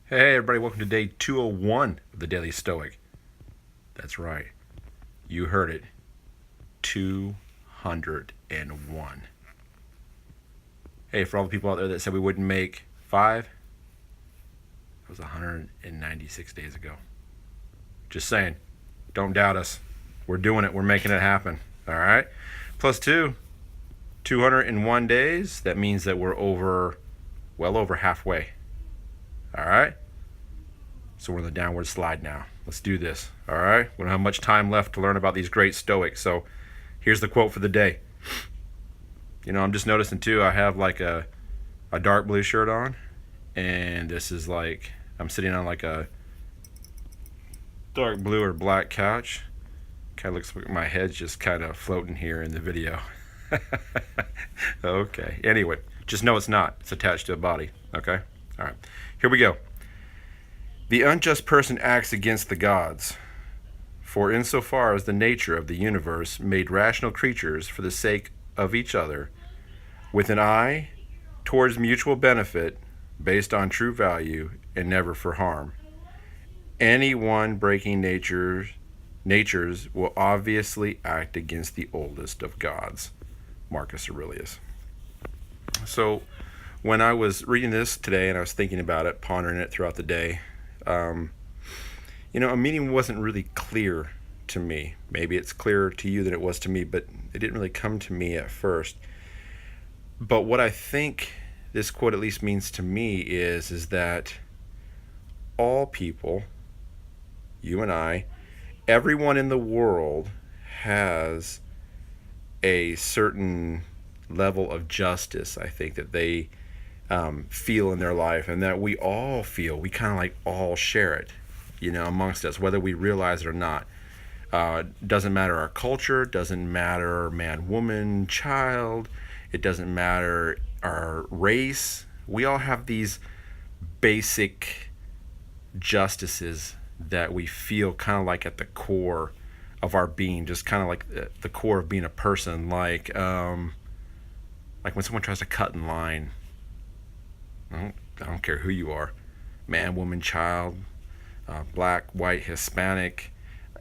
Hey everybody, welcome to day 201 of the Daily Stoic. That's right, you heard it, 201. Hey, for all the people out there that said we wouldn't make 5, it was 196 days ago. Just saying, don't doubt us. We're doing it, we're making it happen, all right? Plus 201 days, that means that we're well over halfway, all right? So we're in the downward slide now. Let's do this, all right? We don't have much time left to learn about these great Stoics. So here's the quote for the day. I'm just noticing too, I have like a dark blue shirt on. And this is like, I'm sitting on like a dark blue or black couch. Kind of looks like my head's just kind of floating here in the video. Okay, anyway, just know it's not. It's attached to a body, okay? All right, here we go. The unjust person acts against the gods, for insofar as the nature of the universe made rational creatures for the sake of each other, with an eye towards mutual benefit, based on true value, and never for harm. Any one breaking natures will obviously act against the oldest of gods. Marcus Aurelius. So when I was reading this today and I was thinking about it, pondering it throughout the day, a meaning wasn't really clear to me. Maybe it's clearer to you than it was to me, but it didn't really come to me at first. But what I think this quote at least means to me is that all people, you and I, everyone in the world has a certain level of justice, I think, that they feel in their life, and that we all feel, we kind of like all share it, amongst us, whether we realize it or not. Doesn't matter our culture, doesn't matter man, woman, child, it doesn't matter our race. We all have these basic justices that we feel kind of like at the core of our being, just kind of like the core of being a person, like when someone tries to cut in line. I don't care who you are, man, woman, child, black, white, Hispanic,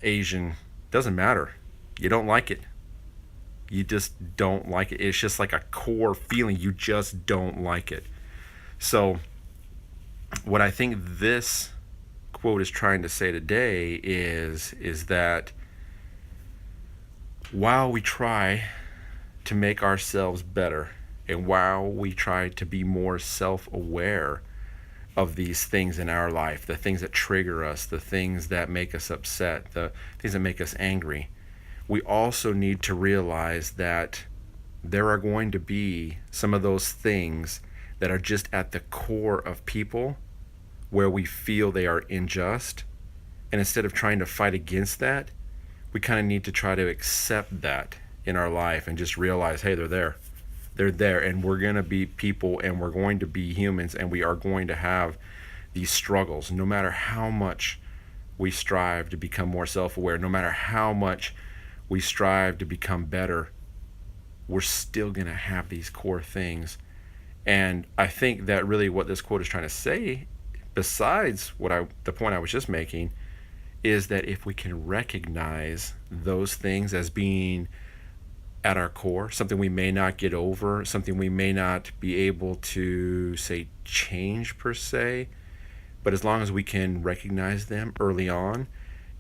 Asian, doesn't matter. You don't like it. You just don't like it. It's just like a core feeling. You just don't like it. So what I think this quote is trying to say today is that while we try to make ourselves better, and while we try to be more self-aware of these things in our life, the things that trigger us, the things that make us upset, the things that make us angry, we also need to realize that there are going to be some of those things that are just at the core of people where we feel they are unjust. And instead of trying to fight against that, we kind of need to try to accept that in our life and just realize, hey, they're there. They're there, and we're going to be people, and we're going to be humans, and we are going to have these struggles. No matter how much we strive to become more self-aware, no matter how much we strive to become better, we're still going to have these core things. And I think that really what this quote is trying to say, besides the point I was just making, is that if we can recognize those things as being at our core, something we may not get over, something we may not be able to, say, change per se, but as long as we can recognize them early on,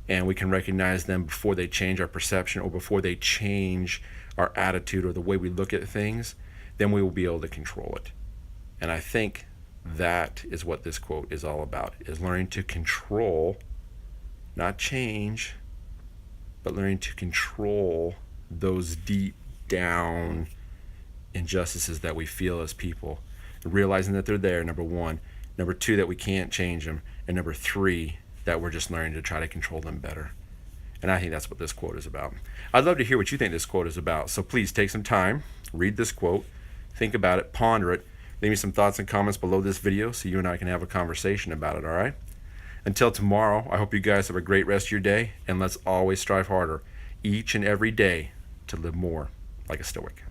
and we can recognize them before they change our perception or before they change our attitude or the way we look at things, then we will be able to control it. And I think that is what this quote is all about, is learning to control, not change, but learning to control those deep down injustices that we feel as people, and realizing that they're there, number one. Number two, that we can't change them. And number three, that we're just learning to try to control them better. And I think that's what this quote is about. I'd love to hear what you think this quote is about. So please take some time, read this quote, think about it, ponder it, leave me some thoughts and comments below this video so you and I can have a conversation about it, all right? Until tomorrow, I hope you guys have a great rest of your day, and let's always strive harder each and every day to live more like a Stoic.